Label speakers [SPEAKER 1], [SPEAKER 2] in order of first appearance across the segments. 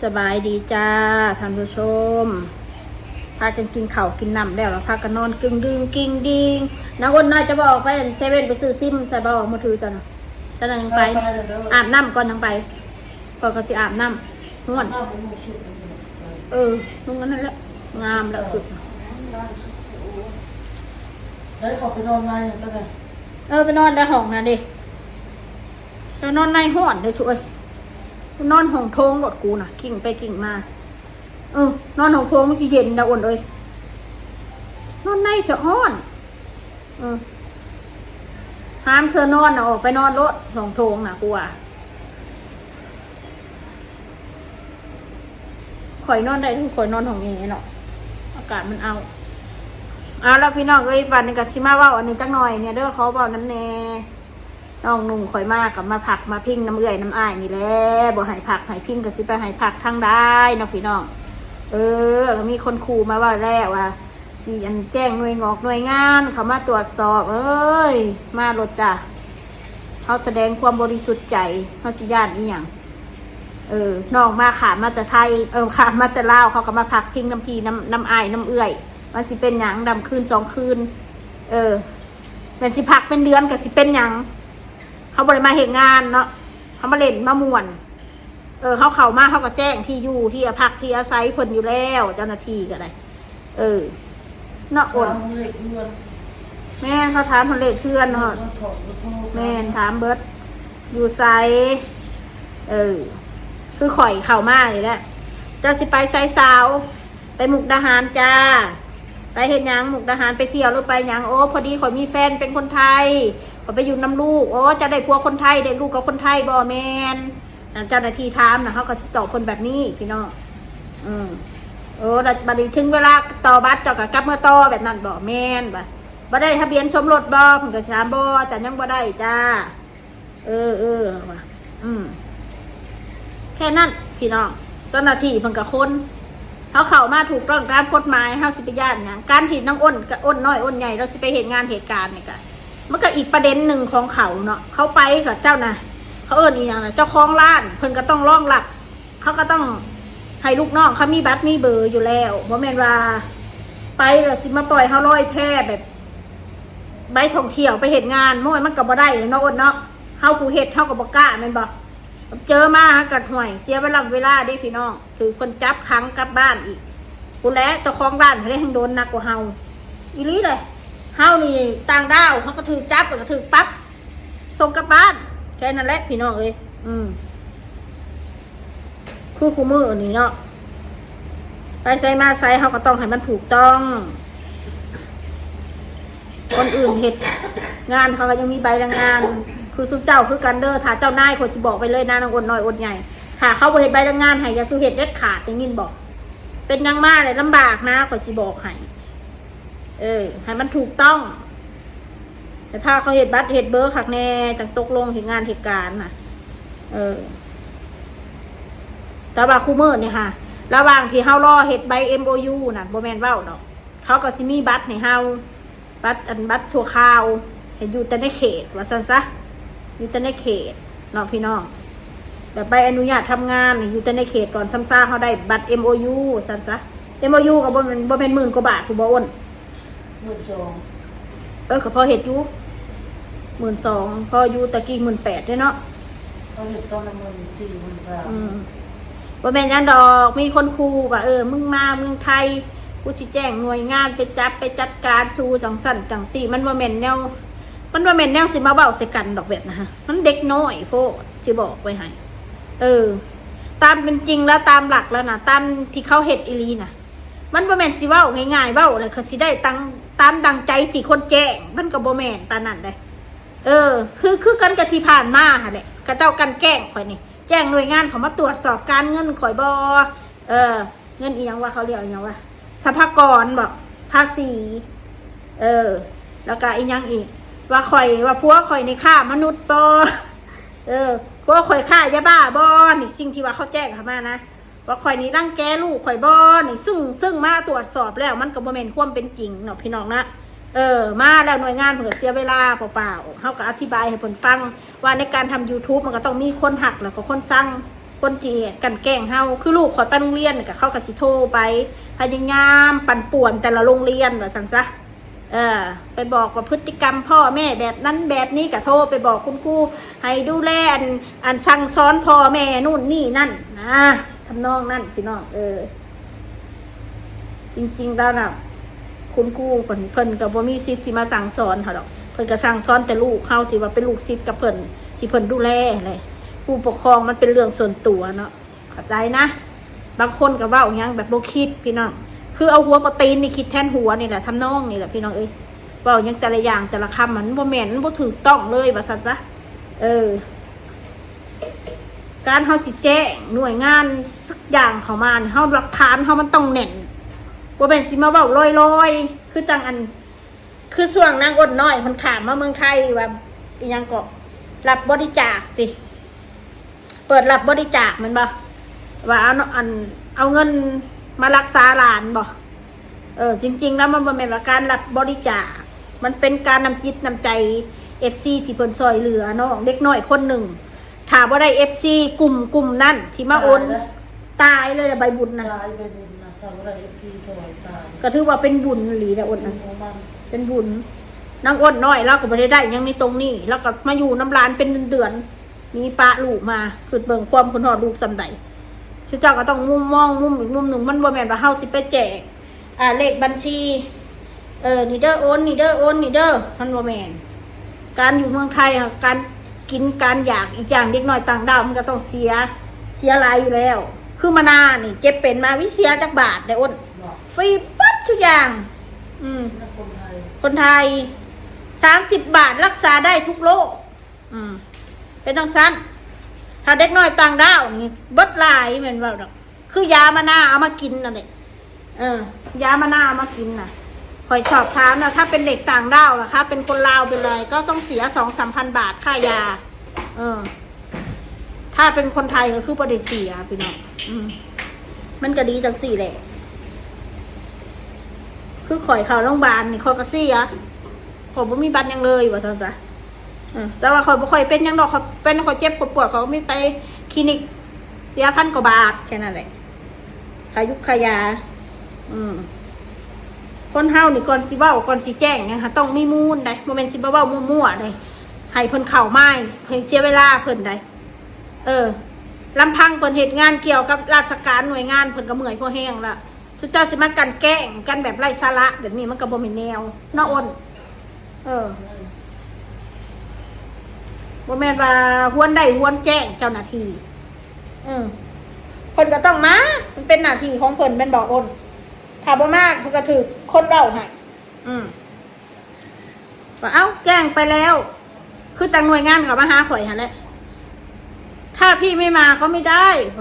[SPEAKER 1] สบายดีจ้าท่านผู้ชมพากันกินข้าวกินน้ำแล้วพากันนอนกึ่งดึงกิ่งดิงน้าอ้นน่าจะบอกไปเซเว่นไปซื้อซิมใส่บอกมือถือจ้ะนะจะนั่งยังไปอาบน้ำก่อนยังไปก่อนก็สิอาบน้ำง่วนนุ่งนั้นแหละงามแล้วสุด
[SPEAKER 2] แล้วขอไปนอนในก็ได้
[SPEAKER 1] ไปนอนในห้องนะดิจะนอนในห้องได้ช่วยนอนห้องโถงรถกูน่ะกิ่งไปกิ่งมานอนห้องโถงมันสิเย็นนะอ้นเอ้ยนอนในจะห้อนห้ามเธอนอนนะออกไปนอนรถห้องโถงน่ะกูข่อยนอนได้ทุกข่อยนอนห้องนี้เนาะอากาศมันเอาแล้วพี่น้องเอ้ยวันนี้กับชิมาว่าอันนี้จังหน่อยเนี่ยเด้อเขาบอกน้ำแน่น้องนุ่งข่อยมากกับมาผักมาพิงน้ำเอื่อยน้ำอ้ายนี่แหละบอกให้ผักให้พิงกับสิไปให้ผักทางได้เนาะพี่น้องมีคนขู่มาว่าแล้วว่าสิอันแจ้งหน่วยงานเขามาตรวจสอบมาโลดจ้ะเขาแสดงความบริสุทธิ์ใจเขาสิญาติอีหยังน้องมาขามาแต่ไทยขามาแต่ลาวเขาก็มาผักพิงน้ำพีน้ำอ้ายน้ำเอื่อยมันสิเป็นหยังดำคืน2 คืนแต่สิผักเป็นเดือนกับสิเป็นหยังเขาบริมาเหตุงานเนาะเขามาเล่นมาม่วนเขาเข้ามาเขาก็แจ้งที่อยู่ที่พักที่อาศัยเพิ่นอยู่แล้วเจ้าหน้าที่ก็ได้เนาะอ่นแม่เขาถามคนเล็กเพื่อนเนาะแม่ถามเบิร์ดอยู่ไซคือข่อยเข้ามาเลยแหละจะสิไปไซสาวไปมุกดาหารจ้าไปเห็นยังมุกดาหารไปเที่ยวหรือไปยังพอดีข่อยมีแฟนเป็นคนไทยข่อยไปอยู่น้ำลูกจะได้ผัวคนไทยได้ลูกกับคนไทยบ่แมนเจ้าหน้าที่ถามนะเขาก็ตอบคนแบบนี้พี่น้องบัดนี้ถึงเวลาต่อบัตรเจ้ากับกลับเมื่อต่อแบบนั้นบ่แมนบ่ได้ทะเบียนสมรสบ่ผมก็ถามบ่แต่ยังบ่ได้จ้าแค่นั้นพี่น้องเจ้าหน้าที่เพิ่นก็คนเขาเข้ามาถูกต้องตามกฎหมายเฮาสิไปย่านหยังการที่น้องอ้นกับอ้นน้อยอ้นใหญ่เราสิไปเห็นงานเหตุการณ์นี่ก็มันก็อีกประเด็นหนึ่งของเขาเนาะเขาไปกับเจ้านะเขาอีกอย่างนะเจ้าของร้านเพิ่นก็ต้องร่องหลักเขาก็ต้องให้ลูกน้องเขามีบัตรมีเบอร์อยู่แล้วบ่แม่นว่าไปแล้วสิมาปล่อยเขาลอยแพแบบใบท่องเที่ยวไปเห็นงานมันก็บ่ได้เนาะอ้นเนาะเฮาผู้เฮ็ดเฮาก็บ่กล้าแม่นบ่เจอมากัดห่วยเสียเวลาได้พี่น้องถือคนจับขังกลับบ้านอีกคุณแล้วเจ้าของร้านเขาได้ทั้งโดนหนักกว่าเฮาอีหลีเลยเฮานี่ต่างดาวเขาก็ถือจับก็ถือปั๊บส่งกลับบ้านแค่นั้นแหละพี่น้องคือคู่มือนี่เนาะไปใส่มาใส่เขาก็ต้องให้มันถูกต้องคนอื่นเห็ดงานเขาก็ยังมีใบรายงานคือสุเจ้าคือกันเด้อถ้าเจ้านายคนสิบอกไปเลยนะนางอ้นน้อยอ้นใหญ่ถ้าเขาบ่เห็ดใบรายงานให้ยาสูเห็ดเด็ดขาดอย่างนี้บอกเป็นยังมากเลยลำบากนะคนสิบอกให้ให้มันถูกต้องแต่ถ้าเขาเห็ดบัตรเห็ดเบอร์ขักแน่จังตกลงเหตุงานเหตุการณ์น่ะแต่ว่าคู่มือเนี่ยค่ะระหว่างที่เฮารอเห็ดใบ MOU น่ะบ่แม่นเว้าดอกเขาก็สิมีบัตรให้เฮาบัตรชั่วคราวเห็นอยู่แต่ในเขตว่าซั่นซะอยู่แต่ในเขตเนาะพี่น้องแบบใบอนุญาตทำงานอยู่แต่ในเขตก่อนซ้ำซ่าเขาได้บัตร MOU ซั่นซะ MOU ก็บ่แม่น10,000 กว่าบาทผู้บ่อ้น
[SPEAKER 2] 12,000
[SPEAKER 1] ก็พอเห็ดอยู่12,000พออยู่ตะกี้18,000ด้วยเนาะ
[SPEAKER 2] เขาเห็ดตอนละ14,000
[SPEAKER 1] บ่แม่นยันดอกมีคนคูว่ามึงมาเมืองไทยกูสิแจ้งหน่วยงานไปจัดการสู้จังสั่นจังซี่มันบ่แม่นแนวสิมาเว้าใส่กันดอกแบบนะฮะมันเด็กน้อยโพดสิบอกไว้ให้ตามเป็นจริงแล้วตามหลักแล้วนะตามที่เขาเฮ็ดอีหลีน่ะมันบ่แม่นสิเว้าง่ายๆเว้าเลยเขาสิได้ตามดังใจที่คนแจ้งมันก็บ่แม่นปานนั้นเด้คือกันกับที่ผ่านมาหั่นแหละเขาเจ้ากันแกล้งข่อยนี่แจ้งหน่วยงานเขามาตรวจสอบการเงินข่อยบ่เงินอีหยังว่าเขาเรียกอีหยังว่าสรรพากรบ่ภาษีแล้วก็อีหยังอีกว่าข่อยว่าพวกข่อยในฆ่ามนุษย์บ่พวกข่อยฆ่ายาบ้าบ่นี่สิ่งที่ว่าเขาแจ้งเข้ามานะว่าข่อยนี่รังแกลูกข่อยบ่นี่ซึ่งมาตรวจสอบแล้วมันก็บ่แม่นความเป็นจริงเนาะพี่น้องนะมาแล้วหน่วยงานเพิ่นก็เสียเวลาเปล่าๆเฮาก็อธิบายให้เพิ่นฟังว่าในการทำ YouTube มันก็ต้องมีคนหักแล้วก็คนสั่ง คนที่กันแกล้งเฮาคือลูกขอไปโรงเรียนกับเขาก็สิโทรไปพยายามปั่นป่วนแต่ละโรงเรียนว่าซั่นซะไปบอกว่าพฤติกรรมพ่อแม่แบบนั้นแบบนี้ก็โทรไปบอกคุณครูให้ดูแลอันสั่งสอนพ่อแม่นู่นนี่นั่นนะทำนองนั่นพี่น้องจริงๆแล้วน่ะคุณครูเพิ่นก็บ่มีสิทธิ์สิมาสั่งสอนเขาดอกเพิ่นก็สั่งสอนแต่ลูกเฮาที่ว่าเป็นลูกศิษย์กับเพิ่นที่เพิ่นดูแลเลยผู้ปกครองมันเป็นเรื่องส่วนตัวเนาะเข้าใจนะบางคนก็เว้าหยังแบบบ่คิดพี่น้องคือเอาหัวปตีนนี่คิดแทนหัวนี่แหละทำนองนี่แหละพี่น้องเว้าหยังแต่ละอย่างแต่ละคำมันบ่แม่นบ่ถูกต้องเลยว่าซั่นซะการเฮาสิแจ้งหน่วยงานสักอย่างเข้ามาเฮาหลักฐานเฮามันต้องแน่นบ่แม่นสิมาเว้าลอยๆคือจังคือช่วงนางอ้นน้อยมันข้ามมาเมืองไทยว่าอีหยังก็รับบริจาคสิเปิดรับบริจาคมันบ่ว่าเอาเงินมารักษาหลานบ่จริงๆแล้วมันบ่แม่นว่าการรับบริจาคมันเป็นการนำจิตนำใจ FC ที่เพิ่นซอยเหลือเนาะเด็กน้อยคนหนึ่งถ้าบ่ได้ FC กลุ่มนั้นที่มาโอนตายเลยใบบุญนะ
[SPEAKER 2] ตายใบบุญนะทำอะไรFC สวยตาย
[SPEAKER 1] ก็ถือว่าเป็นบุญหลีนะอ้นนะเป็นบุญนางอ้นน้อยแล้วก็บ่ได้ยังในตรงนี้แล้วก็มาอยู่น้ำร้านเป็นเดือนมีปะลูกมาคือเบิ่งความคุณฮอดลูกซำใดคือเจ้าก็ต้องมองมุมอีกมุมหนึ่งมันบ่แม่นว่าเฮาสิไปแจกเลขบัญชีนี่เด้อโอนนี่เด้อโอนนี่เด้อมันบ่แม่นการอยู่เมืองไทยการกินการอยากอีกอย่างเด็กน้อยต่างดาวมันก็ต้องเสียหลายอยู่แล้วคือมานานี่เจ็บเป็นมาวิเสียจักบาทได้อ้นฟรีปั๊บทุกอย่างคนไทย30 บาทรักษาได้ทุกโรคเป็นต้องสั้นถ้าเด็กน้อยต่างดาวนี่เบิดหลายเหมือนว่าดอกคือยามานาเอามากินนั่นแหละยามานาเอามากินน่ะคอยสอบถามนะถ้าเป็นเด็กต่างดาวล่ะคะเป็นคนลาวเป็นอะไรก็ต้องเสีย 2-3 พันบาทค่ายาถ้าเป็นคนไทยก็คือประเดี๋ยวเสียพี่น้องมันก็ดีจังสี่แหละคือข่อยเข้าโรงพยาบาลนี่ข่อยก็เสียผมบ่มีบัตรยังเลยว่าซั่นจ้ะแต่ว่าข่อยบ่ค่อยเป็นยังดอกข่อยเป็นข่อยเจ็บข่อยปวดข่อยก็มีไปคลินิกเสีย1,000 กว่าบาทแค่นั้นแหละค่ายุกค่ายาคนเฮานี่ก่อนสิเว้าก่อนสิแจ้งหยังค่ะต้องมีมูลได้บ่แม่นสิมาเว้ามั่วๆได้ให้เพิ่นเข้ามาเพิ่นเสียเวลาเพิ่นได้ลำพังเพิ่นเหตุงานเกี่ยวกับราชการหน่วยงานเพิ่นก็เมื่อยพอแห้งละสุดเจ้าสิมากันแกล้งกันแบบไร้สาระแบบนี้มันก็บ่แม่นแนวน้าอ้นบ่แม่นว่าหวนได้หวนแจ้งเจ้าหน้าที่เพิ่นก็ต้องมามันเป็นหน้าที่ของเพิ่นแม่นบ่อ้นถ้าบ่มากเพิ่นก็ถือคนเว้าให้ว่าเอ้าแจ้งไปแล้วคือตั้งหน่วยงานก็มาหาข่อยหั่นแหละถ้าพี่ไม่มาก็ไม่ได้เ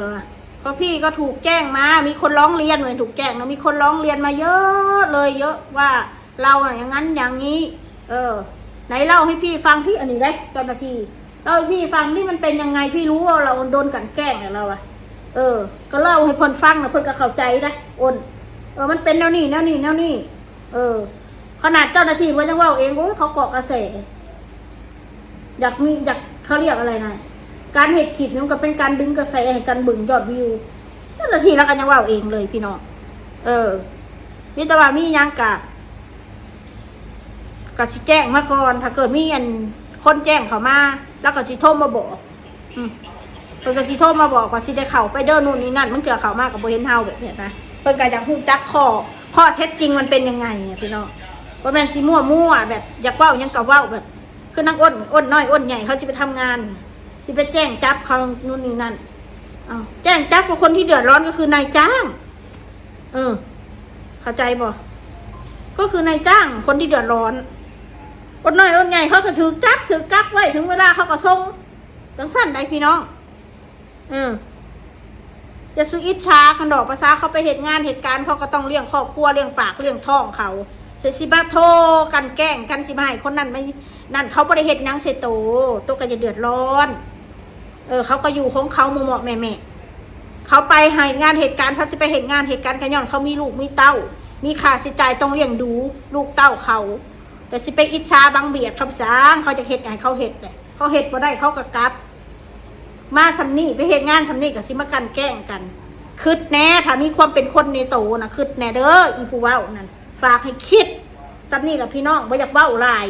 [SPEAKER 1] พราะพี่ก็ถูกแจ้งมามีคนร้องเรียนเหมือนถูกแจ้งแล้วมีคนร้องเรียนมาเยอะเลยเยอะว่าเราอย่างนั้นอย่างนี้ไหนเล่าให้พี่ฟังพี่อันนี้ได้เจ้าหน้าที่เล่าให้พี่ฟังนี่มันเป็นยังไงพี่รู้ว่าเราโดนกันแกล้งเราก็เล่าให้เพิ่นฟังนะเพิ่นก็เข้าใจได้อ้นมันเป็นแนวนี้ขนาดเจ้าหน้าที่เพิ่นยังว่าเองโอ้ยเขาเกาะกระแสอยากเขาเรียกอะไรนะการเหตุคลิปนี่มันก็เป็นการดึงกระแสให้การบึงยอดวิวนั่นแหละทีแล้วกันยังว่าเองเลยพี่น้องนี่แต่ว่ามียังกะสิแจ้งมาก่อนถ้าเกิดมีคนแจ้งเขามาแล้วก็สิโทรมาบอกเพิ่นก็สิโทรมาบอกว่าสิได้เข้าไปเด้อนู่นนี่นั่นมันเกี่ยวเข้ามากับบ่เห็นเฮาแบบนี้นะเพิ่นก็อยากฮู้จักข้อเท็จจริงมันเป็นยังไงพี่น้องบ่แม่นสิมั่วแบบอยากเว้ายังก็เว้าแบบคือนักอ้นน้อยอ้นใหญ่เขาสิไปทำงานที่ไปแจ้งจับเขานู่นนี่นั่นแจ้งจับกับคนที่เดือดร้อนก็คือนายจ้างเข้าใจบ่ก็คือนายจ้างคนที่เดือดร้อนคนน้อยคนใหญ่เขาก็ถือกักไว้ถึงเวลาเขาก็ส่งจังสั้นได้พี่น้องอย่าสุอิจฉาคันดอกภาษาเขาไปเหตุงานเหตุการณ์เขาก็ต้องเลี้ยงครอบครัวเลี้ยงปากเลี้ยงท้องเขาสิบาโทกันแกล้งกันสิมาให้คนนั้นไม่นั่นเขาบ่ได้เฮ็ดหยังเสยโตก็จะเดือดร้อนเขาก็อยู่ของเขาหมู่แม่เขาไปให้งานเหตุการณ์ถ้าสิไปเหตุงานเหตุการณ์กันย้อนเขามีลูกมีเต้ามีค่าใช้จ่ายต้องเลี้ยงดูลูกเต้าเขาแต่สิไปอิจฉาบังเบียดคำสางเขาจะเฮ็ดให้เขาเฮ็ดเลยเขาเฮ็ดบ่ได้เขาก็กลับ มาสำนี่ไปเหตุงานสำนี่กับสิมากันแกล้งกันคิดแน่ถ้ามีความเป็นคนในโตนะคิดแน่เด้ออีผู้เว้านั่นฝากให้คิดสำนี่กับพี่น้องบ่อยากเว้าหลาย